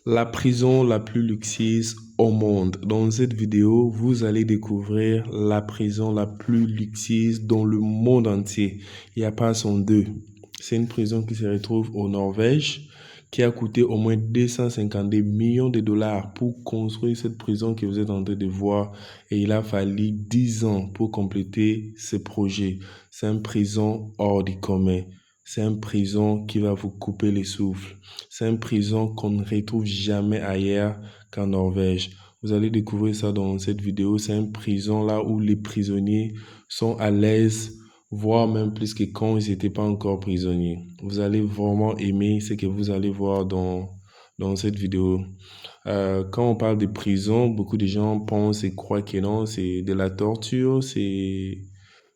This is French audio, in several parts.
La prison la plus luxueuse au monde. Dans cette vidéo, vous allez découvrir la prison la plus luxueuse dans le monde entier. Il n'y a pas son deux. C'est une prison qui se retrouve au Norvège, qui a coûté au moins 252 millions de dollars pour construire cette prison que vous êtes en train de voir. Et il a fallu 10 ans pour compléter ce projet. C'est une prison hors du commun. C'est une prison qui va vous couper le souffle. C'est une prison qu'on ne retrouve jamais ailleurs qu'en Norvège. Vous allez découvrir ça dans cette vidéo. C'est une prison là où les prisonniers sont à l'aise, voire même plus que quand ils n'étaient pas encore prisonniers. Vous allez vraiment aimer ce que vous allez voir dans cette vidéo. Quand on parle de prison, beaucoup de gens pensent et croient que non, c'est de la torture,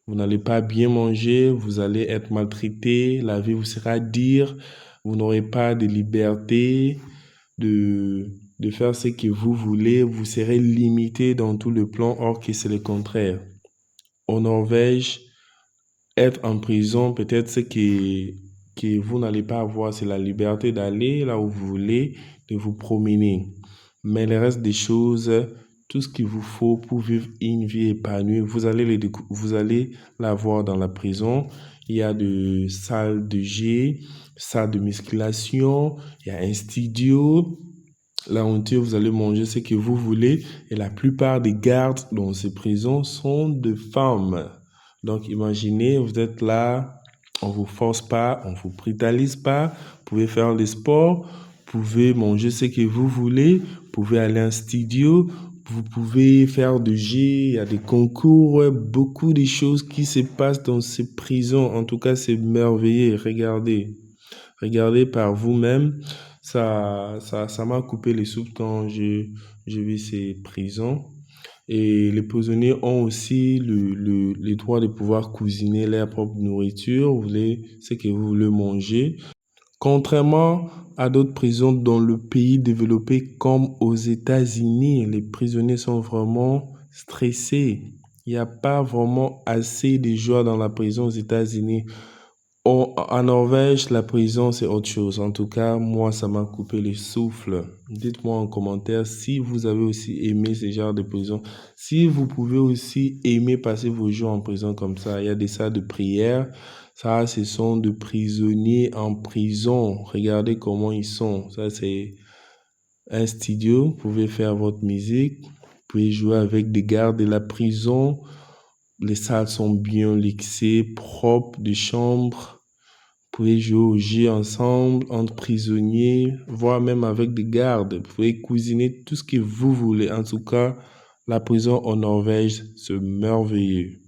vous n'allez pas bien manger, vous allez être maltraité, la vie vous sera dure, vous n'aurez pas de liberté de faire ce que vous voulez, vous serez limité dans tout le plan, or que c'est le contraire. Au Norvège, être en prison, peut-être que vous n'allez pas avoir, c'est la liberté d'aller là où vous voulez, de vous promener. Mais le reste des choses, tout ce qu'il vous faut pour vivre une vie épanouie, vous allez l'avoir dans la prison. Il y a des salles de jeu, salles de musculation, il y a un studio. Là où vous allez manger ce que vous voulez. Et la plupart des gardes dans ces prisons sont des femmes. Donc imaginez, vous êtes là, on vous force pas, on vous brutalise pas. Vous pouvez faire des sports, vous pouvez manger ce que vous voulez, vous pouvez aller en studio, vous pouvez faire du jeu, il y a des concours, beaucoup de choses qui se passent dans ces prisons. En tout cas, c'est merveilleux. Regardez par vous-même. Ça m'a coupé les souffle quand j'ai vu ces prisons. Et les prisonniers ont aussi le droit de pouvoir cuisiner leur propre nourriture, ce que vous voulez manger. Contrairement à d'autres prisons dans le pays développé comme aux États-Unis, les prisonniers sont vraiment stressés. Il n'y a pas vraiment assez de joie dans la prison aux États-Unis. En Norvège, la prison, c'est autre chose. En tout cas, moi, ça m'a coupé le souffle. Dites-moi en commentaire si vous avez aussi aimé ce genre de prison. Si vous pouvez aussi aimer passer vos jours en prison comme ça. Il y a des salles de prière. Ça, ce sont des prisonniers en prison. Regardez comment ils sont. Ça, c'est un studio. Vous pouvez faire votre musique. Vous pouvez jouer avec des gardes de la prison. Les salles sont bien luxées, propres, des chambres. Vous pouvez jouer au jeu ensemble, entre prisonniers, voire même avec des gardes. Vous pouvez cuisiner tout ce que vous voulez. En tout cas, la prison en Norvège, c'est merveilleux.